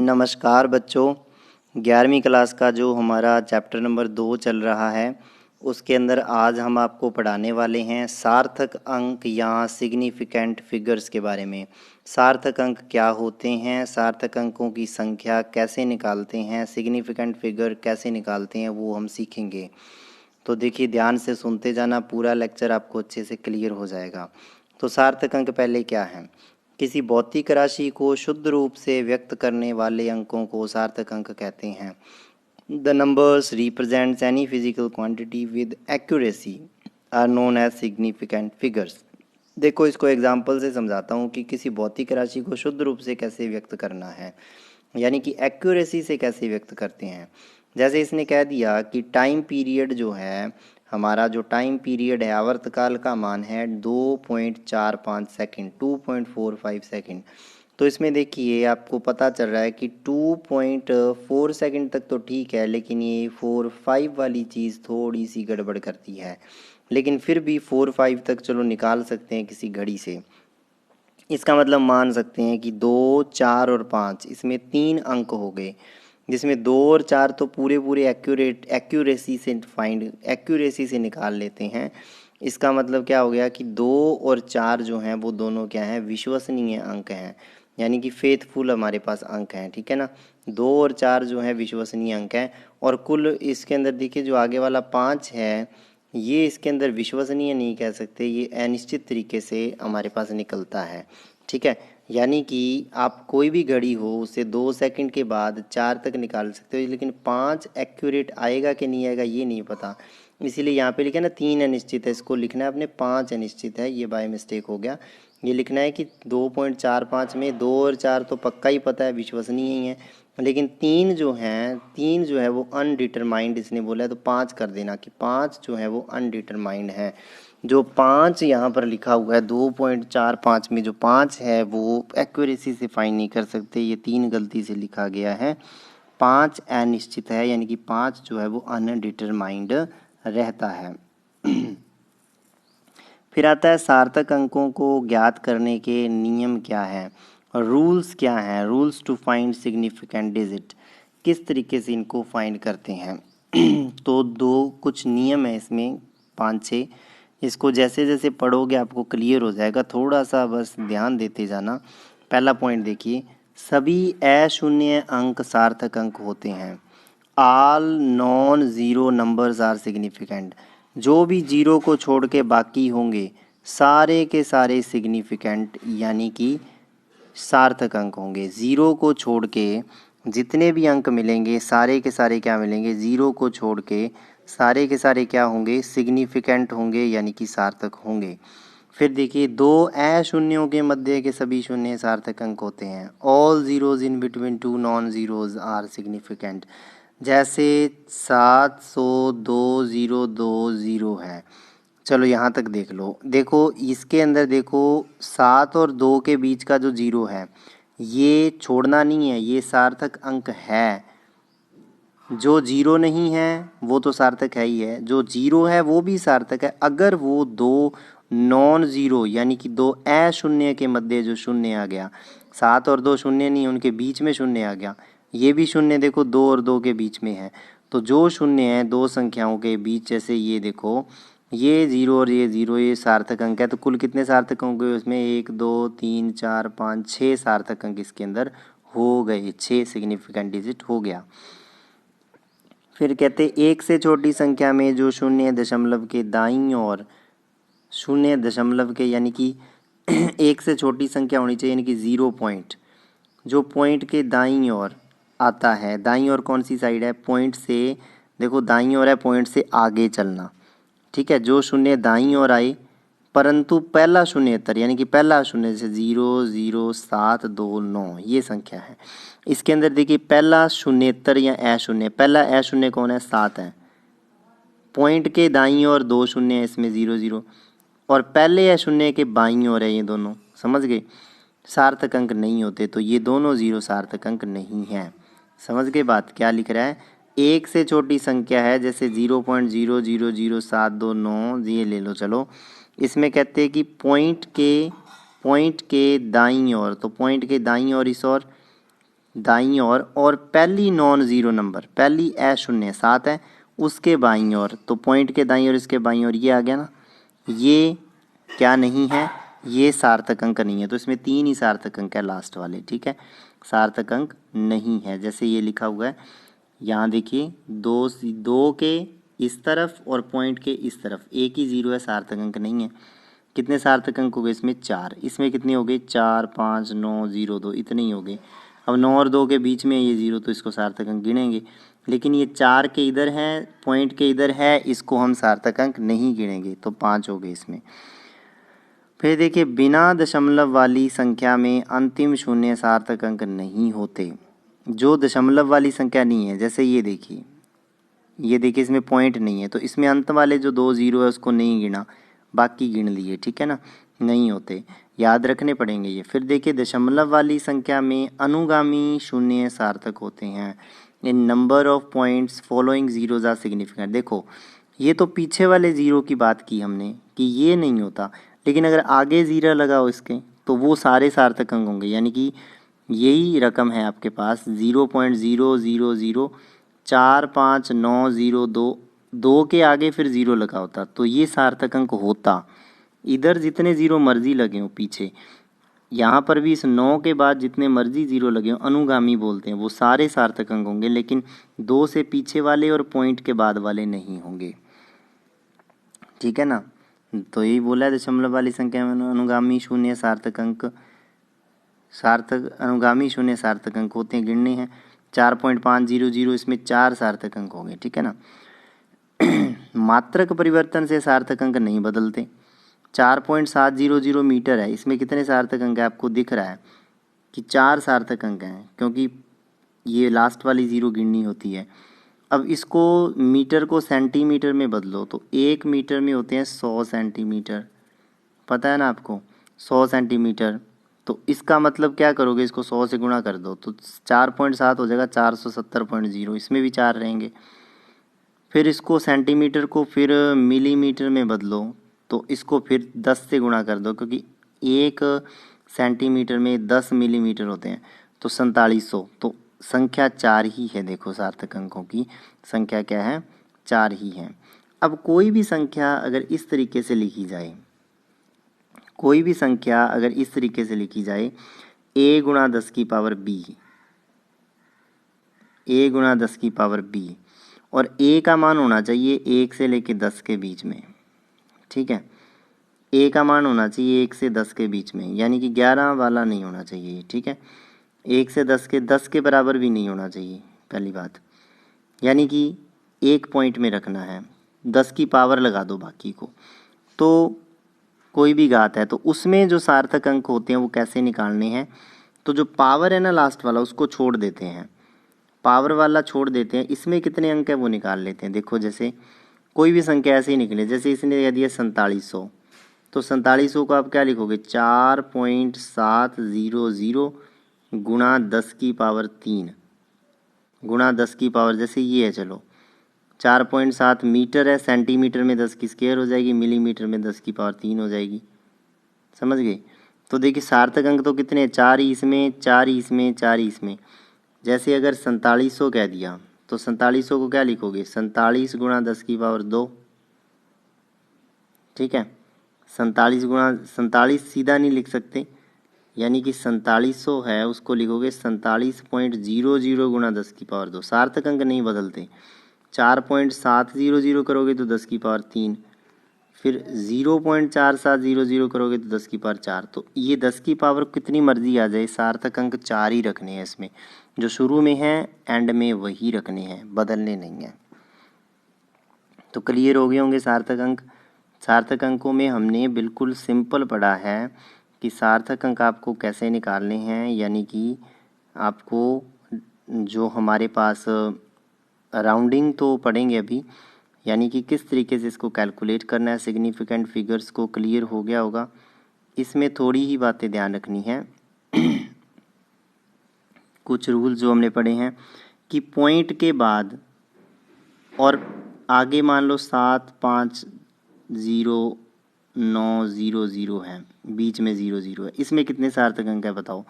नमस्कार बच्चों। 11वीं क्लास का जो हमारा चैप्टर नंबर 2 चल रहा है उसके अंदर आज हम आपको पढ़ाने वाले हैं सार्थक अंक या सिग्निफिकेंट फिगर्स के बारे में। सार्थक अंक क्या होते हैं, सार्थक अंकों की संख्या कैसे निकालते हैं, सिग्निफिकेंट फिगर कैसे निकालते हैं, वो हम सीखेंगे। तो देखिए ध्यान से सुनते जाना, पूरा लेक्चर आपको अच्छे से क्लियर हो जाएगा। तो सार्थक अंक पहले क्या है? किसी भौतिक राशि को शुद्ध रूप से व्यक्त करने वाले अंकों को सार्थक अंक कहते हैं। The numbers represents any physical quantity with accuracy are known as significant figures. देखो इसको एग्जाम्पल से समझाता हूँ कि किसी भौतिक राशि को शुद्ध रूप से कैसे व्यक्त करना है, यानी कि एक्यूरेसी से कैसे व्यक्त करते हैं। जैसे इसने कह दिया कि टाइम पीरियड जो है, हमारा जो टाइम पीरियड है आवर्तकाल का मान है 2.45 सेकेंड, 2.45 सेकेंड। तो इसमें देखिए आपको पता चल रहा है कि 2.4 सेकेंड तक तो ठीक है, लेकिन ये 4-5 वाली चीज़ थोड़ी सी गड़बड़ करती है। लेकिन फिर भी 4-5 तक चलो निकाल सकते हैं किसी घड़ी से। इसका मतलब मान सकते हैं कि 2, 4 और 5 इसमें 3 अंक हो गए, जिसमें 2 और 4 तो पूरे एक्यूरेसी से निकाल लेते हैं। इसका मतलब क्या हो गया कि 2 और 4 जो हैं वो दोनों क्या हैं, विश्वसनीय अंक हैं, यानी कि फेथफुल हमारे पास अंक हैं। ठीक है ना, 2 और 4 जो है विश्वसनीय अंक हैं। और कुल इसके अंदर देखिए जो आगे वाला 5 है, ये इसके अंदर विश्वसनीय नहीं कह सकते, ये अनिश्चित तरीके से हमारे पास निकलता है। ठीक है, यानी कि आप कोई भी घड़ी हो उसे 2 सेकंड के बाद 4 तक निकाल सकते हो, लेकिन 5 एक्यूरेट आएगा कि नहीं आएगा ये नहीं पता। इसीलिए यहाँ पे लिखा ना 3 अनिश्चित है, इसको लिखना है अपने 5 अनिश्चित है। ये बाय मिस्टेक हो गया, ये लिखना है कि 2.45 में 2 और 4 तो पक्का ही पता है, विश्वसनीय ही है, लेकिन 3 जो है वो अनडिटरमाइंड इसने बोला है, तो 5 कर देना कि 5 जो है वो अनडिटरमाइंड है। जो 5 यहाँ पर लिखा हुआ है 2.45 में जो 5 है वो एक्यूरेसी से फाइंड नहीं कर सकते, ये 3 गलती से लिखा गया है। 5 अनिश्चित है, यानी कि 5 जो है वो अनडिटरमाइंड रहता है। फिर आता है सार्थक अंकों को ज्ञात करने के नियम क्या है, रूल्स क्या हैं, rules to find significant digit, किस तरीके से इनको फाइंड करते हैं। तो कुछ नियम है इसमें 5-6, इसको जैसे जैसे पढ़ोगे आपको क्लियर हो जाएगा, थोड़ा सा बस ध्यान देते जाना। पहला पॉइंट देखिए, सभी अशून्य अंक सार्थक अंक होते हैं। All non zero numbers are significant. जो भी जीरो को छोड़ के बाकी होंगे सारे के सारे सिग्निफिकेंट यानी कि सार्थक अंक होंगे। ज़ीरो को छोड़ के जितने भी अंक मिलेंगे सारे के सारे क्या मिलेंगे, ज़ीरो को छोड़ के सारे के सारे क्या होंगे, सिग्निफिकेंट होंगे, यानी कि सार्थक होंगे। फिर देखिए, दो अशून्यों के मध्य के सभी शून्य सार्थक अंक होते हैं। All zeros in between two non zeros are significant. जैसे 702.020 है। चलो यहाँ तक देख लो, देखो इसके अंदर देखो 7 और 2 के बीच का जो जीरो है ये छोड़ना नहीं है, ये सार्थक अंक है। जो जीरो नहीं है वो तो सार्थक है ही है, जो जीरो है वो भी सार्थक है अगर वो दो नॉन ज़ीरो यानी कि दो अशून्य के मध्य जो शून्य आ गया। 7 और 2 शून्य नहीं, उनके बीच में शून्य आ गया। ये भी शून्य देखो 2 और 2 के बीच में है, तो जो शून्य है दो संख्याओं के बीच, जैसे ये देखो ये ज़ीरो और ये ज़ीरो, ये सार्थक अंक है। तो कुल कितने सार्थक अंक हुए उसमें, 1 2 3 4 5 6 सार्थक अंक इसके अंदर हो गए, 6 सिग्निफिकेंट डिजिट हो गया। फिर कहते 1 से छोटी संख्या में जो शून्य दशमलव के दाईं ओर, शून्य दशमलव के यानी कि 1 से छोटी संख्या होनी चाहिए, यानी कि 0 पॉइंट, जो पॉइंट के दाईं ओर आता है। दाईं ओर कौन सी साइड है, पॉइंट से देखो दाईं ओर है, पॉइंट से आगे चलना। ठीक है, जो शून्य दाईं ओर आए परंतु पहला शून्येतर यानी कि पहला शून्य, जैसे 00729 ये संख्या है। इसके अंदर देखिए पहला शून्येतर या अशून्य, पहला अशून्य कौन है, 7 है। पॉइंट के दाईं ओर 2 शून्य है, इसमें 00, और पहले अशून्य के बाईं ओर है, ये दोनों समझ गए, सार्थक अंक नहीं होते, तो ये दोनों 0 सार्थक अंक नहीं है। समझ गए बात, क्या लिख रहा है, 1 से छोटी संख्या है जैसे 0.000729 ये ले लो। चलो इसमें कहते हैं कि पॉइंट के दाईं ओर, तो पॉइंट के दाईं ओर इस ओर दाईं ओर और पहली नॉन ज़ीरो नंबर, पहली अशून्य 7 है, उसके बाईं ओर, तो पॉइंट के दाईं ओर इसके बाईं ओर ये आ गया ना, ये क्या नहीं है, ये सार्थक अंक नहीं है। तो इसमें 3 ही सार्थक अंक है लास्ट वाले, ठीक है, सार्थक अंक नहीं है। जैसे ये लिखा हुआ है यहाँ देखिए, दो के इस तरफ और पॉइंट के इस तरफ एक ही ज़ीरो है, सार्थक अंक नहीं है। कितने सार्थक अंक हो गए इसमें? 4। इसमें कितने हो गए? 4, 5, 9, 0, 2, इतने ही हो गए। अब 9 और 2 के बीच में ये 0, तो इसको सार्थक अंक गिनेंगे, लेकिन ये 4 के इधर है, पॉइंट के इधर है, इसको हम सार्थक अंक नहीं गिनेंगे, तो 5 हो गए इसमें। फिर देखिए, बिना दशमलव वाली संख्या में अंतिम शून्य सार्थक अंक नहीं होते। जो दशमलव वाली संख्या नहीं है, जैसे ये देखिए, इसमें पॉइंट नहीं है, तो इसमें अंत वाले जो 2 0 है उसको नहीं गिना, बाकी गिन लिए, ठीक है ना, नहीं होते, याद रखने पड़ेंगे ये। फिर देखिए, दशमलव वाली संख्या में अनुगामी शून्य सार्थक होते हैं। In number of points following zeros are significant. देखो, ये तो पीछे वाले ज़ीरो की बात की हमने कि ये नहीं होता, लेकिन अगर आगे ज़ीरो लगाओ इसके, तो वो सारे सार्थक अंक होंगे। यानी कि यही रकम है आपके पास 0.00045902, 2 के आगे फिर ज़ीरो लगा होता तो ये सार्थक अंक होता। इधर जितने ज़ीरो मर्जी लगे हों पीछे, यहाँ पर भी इस 9 के बाद जितने मर्जी ज़ीरो लगे हों, अनुगामी बोलते हैं, वो सारे सार्थक अंक होंगे, लेकिन 2 से पीछे वाले और पॉइंट के बाद वाले नहीं होंगे, ठीक है ना। तो यही बोला है, दशमलव वाली संख्या में अनुगामी शून्य सार्थक अंक, अनुगामी शून्य सार्थक अंक होते हैं, गिनने हैं 4.500, इसमें 4 सार्थक अंक होंगे, ठीक है ना। मात्रक परिवर्तन से सार्थक अंक नहीं बदलते। 4.700 मीटर है, इसमें कितने सार्थक अंक है? आपको दिख रहा है कि 4 सार्थक अंक हैं, क्योंकि ये लास्ट वाली ज़ीरो गिननी होती है। अब इसको मीटर को सेंटीमीटर में बदलो, तो 1 मीटर में होते हैं 100 सेंटीमीटर, पता है ना आपको, 100 सेंटीमीटर। तो इसका मतलब क्या करोगे, इसको 100 से गुणा कर दो, तो 4.7 हो जाएगा 470.0, इसमें भी 4 रहेंगे। फिर इसको सेंटीमीटर को फिर मिलीमीटर में बदलो, तो इसको फिर 10 से गुणा कर दो, क्योंकि 1 सेंटीमीटर में 10 मिलीमीटर होते हैं, तो 4700। तो संख्या 4 ही है। देखो, सार्थक अंकों की संख्या क्या है? 4 ही है। अब कोई भी संख्या अगर इस तरीके से लिखी जाए, कोई भी संख्या अगर इस तरीके से लिखी जाए, a गुणा 10 की पावर b, a गुणा 10 की पावर b, और a का मान होना चाहिए 1 से लेके 10 के बीच में, ठीक है। a का मान होना चाहिए 1 से 10 के बीच में, यानी कि 11 वाला नहीं होना चाहिए, ठीक है। 1 से 10 के बराबर भी नहीं होना चाहिए, पहली बात, यानी कि 1 पॉइंट में रखना है, 10 की पावर लगा दो बाकी को। तो कोई भी घात है तो उसमें जो सार्थक अंक होते हैं वो कैसे निकालने हैं? तो जो पावर है ना लास्ट वाला, उसको छोड़ देते हैं, पावर वाला छोड़ देते हैं, इसमें कितने अंक है वो निकाल लेते हैं। देखो, जैसे कोई भी संख्या ऐसे ही निकले, जैसे इसने कह दिया 4700, तो 4700 को आप क्या लिखोगे? 4.700 गुणा 10 की पावर 3 गुणा 10 की पावर, जैसे ये है, चलो 4.7 मीटर है, सेंटीमीटर में 10 की स्क्वायर हो जाएगी, मिलीमीटर में 10 की पावर 3 हो जाएगी, समझ गए। तो देखिए, सार्थक अंक तो कितने? 4 ही इसमें, 4 ही इसमें, 4 ही इसमें। जैसे अगर 4700 कह दिया, तो 4700 को क्या लिखोगे? 47 गुणा 10 की पावर 2, ठीक है। 47 सीधा नहीं लिख सकते, यानी कि 4700 है, उसको लिखोगे 47.00 गुणा 10 की पावर 2। सार्थक अंक नहीं बदलते। 4.700 करोगे तो 10 की पावर 3, फिर 0.4700 करोगे तो 10 की पावर 4। तो ये 10 की पावर कितनी मर्जी आ जाए, सार्थक अंक 4 ही रखने हैं इसमें, जो शुरू में है एंड में वही रखने हैं, बदलने नहीं हैं। तो क्लियर हो गए होंगे सार्थक अंक। सार्थक अंकों में हमने बिल्कुल सिंपल पढ़ा है कि सार्थक अंक आपको कैसे निकालने हैं, यानी कि आपको जो हमारे पास राउंडिंग तो पढ़ेंगे अभी, यानी कि किस तरीके से इसको कैलकुलेट करना है, सिग्निफिकेंट फिगर्स को क्लियर हो गया होगा। इसमें थोड़ी ही बातें ध्यान रखनी है। कुछ रूल जो हमने पढ़े हैं कि पॉइंट के बाद और आगे मान लो 7, 5, 0, 9, 0, 0 है, बीच में 0, 0 है, इसमें कितने सार्थक अंक है बताओ?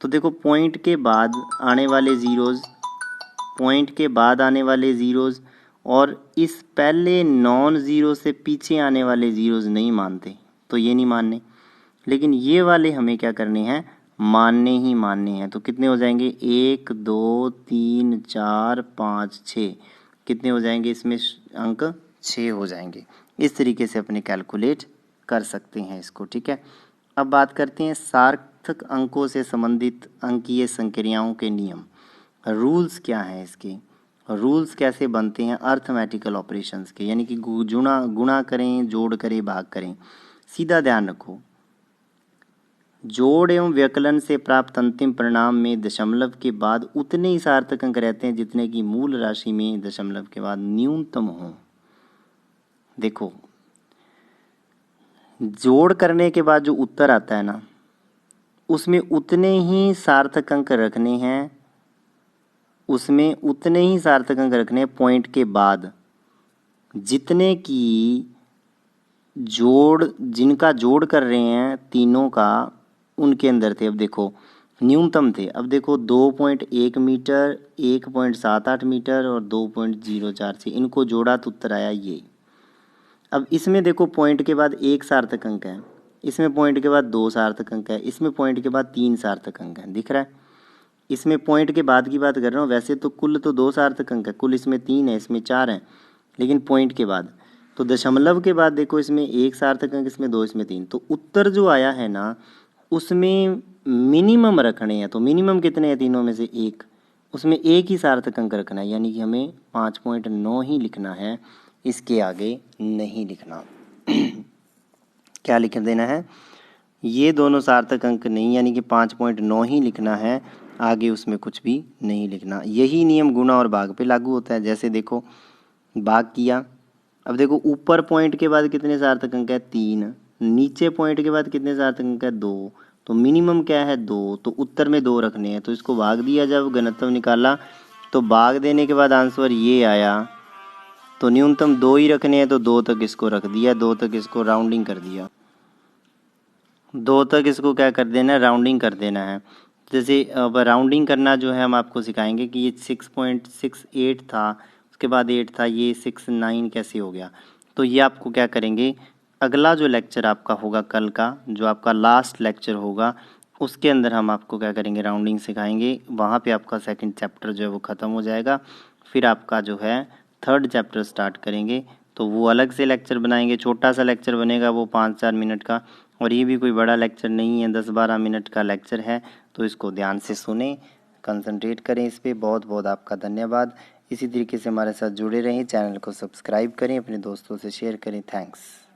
तो देखो पॉइंट के बाद आने वाले ज़ीरोज़, पॉइंट के बाद आने वाले ज़ीरोज़ और इस पहले नॉन ज़ीरो से पीछे आने वाले ज़ीरोज़ नहीं मानते, तो ये नहीं मानने। लेकिन ये वाले हमें क्या करने हैं, मानने ही मानने हैं। तो कितने हो जाएंगे, 1 2 3 4 5 6, कितने हो जाएंगे इसमें अंक, 6 हो जाएंगे। इस तरीके से अपने कैलकुलेट कर सकते हैं इसको, ठीक है। अब बात करते हैं सार्थक अंकों से संबंधित अंकीय संक्रियाओं के नियम। रूल्स क्या हैं इसके, रूल्स कैसे बनते हैं अर्थमेटिकल ऑपरेशंस के, यानी कि गुणा करें, जोड़ करें, भाग करें। सीधा ध्यान रखो, जोड़ एवं व्यकलन से प्राप्त अंतिम परिणाम में दशमलव के बाद उतने ही सार्थक अंक रहते हैं जितने की मूल राशि में दशमलव के बाद न्यूनतम हो। देखो, जोड़ करने के बाद जो उत्तर आता है ना, उसमें उतने ही सार्थक अंक रखने हैं, उसमें उतने ही सार्थक अंक रखने हैं पॉइंट के बाद जितने की जोड़, जिनका जोड़ कर रहे हैं तीनों का, उनके अंदर थे। अब देखो न्यूनतम थे, अब देखो 2.1 मीटर, 1.78 मीटर और 2.046, इनको जोड़ा तो उत्तर आया ये। अब इसमें देखो पॉइंट के बाद 1 सार्थक अंक है, इसमें पॉइंट के बाद 2 सार्थक अंक है, इसमें पॉइंट के बाद 3 सार्थक अंक है, दिख रहा है। इसमें पॉइंट के बाद की बात कर रहा हूँ, वैसे तो कुल तो 2 सार्थक अंक है, कुल इसमें 3 है, इसमें 4 है, लेकिन पॉइंट के बाद तो दशमलव के बाद देखो इसमें 1 सार्थक अंक, इसमें 2, इसमें 3, तो उत्तर जो आया है ना उसमें मिनिमम रखने हैं। तो मिनिमम कितने हैं तीनों में से, 1, उसमें 1 ही सार्थक अंक रखना है, यानी कि हमें 5.9 ही लिखना है, इसके आगे नहीं लिखना। क्या लिख देना है, ये दोनों सार्थक अंक नहीं, यानी कि 5.9 ही लिखना है, आगे उसमें कुछ भी नहीं लिखना। यही नियम गुणा और भाग पे लागू होता है। जैसे देखो भाग किया, अब देखो ऊपर पॉइंट के बाद कितने सार्थक अंक है, 3, नीचे पॉइंट के बाद कितने सार्थक अंक है, 2, तो मिनिमम क्या है, 2, तो उत्तर में 2 रखने हैं। तो इसको भाग दिया, जब घनत्व निकाला तो भाग देने के बाद आंसर ये आया, तो न्यूनतम 2 ही रखने हैं, तो 2 तक इसको रख दिया, 2 तक इसको राउंडिंग कर दिया, 2 तक इसको क्या कर देना है, राउंडिंग कर देना है। जैसे अब राउंडिंग करना जो है हम आपको सिखाएंगे कि ये 6.68 था, उसके बाद 8 था, ये 6.9 कैसे हो गया। तो ये आपको क्या करेंगे, अगला जो लेक्चर आपका होगा कल का, जो आपका लास्ट लेक्चर होगा, उसके अंदर हम आपको क्या करेंगे, राउंडिंग सिखाएंगे। वहाँ पे आपका सेकंड चैप्टर जो है वो ख़त्म हो जाएगा, फिर आपका जो है थर्ड चैप्टर स्टार्ट करेंगे। तो वो अलग से लेक्चर बनाएंगे, छोटा सा लेक्चर बनेगा वो 5-4 मिनट का, और ये भी कोई बड़ा लेक्चर नहीं है, 10-12 मिनट का लेक्चर है। तो इसको ध्यान से सुने, कंसंट्रेट करें इस पर। बहुत बहुत आपका धन्यवाद। इसी तरीके से हमारे साथ जुड़े रहें, चैनल को सब्सक्राइब करें, अपने दोस्तों से शेयर करें। थैंक्स।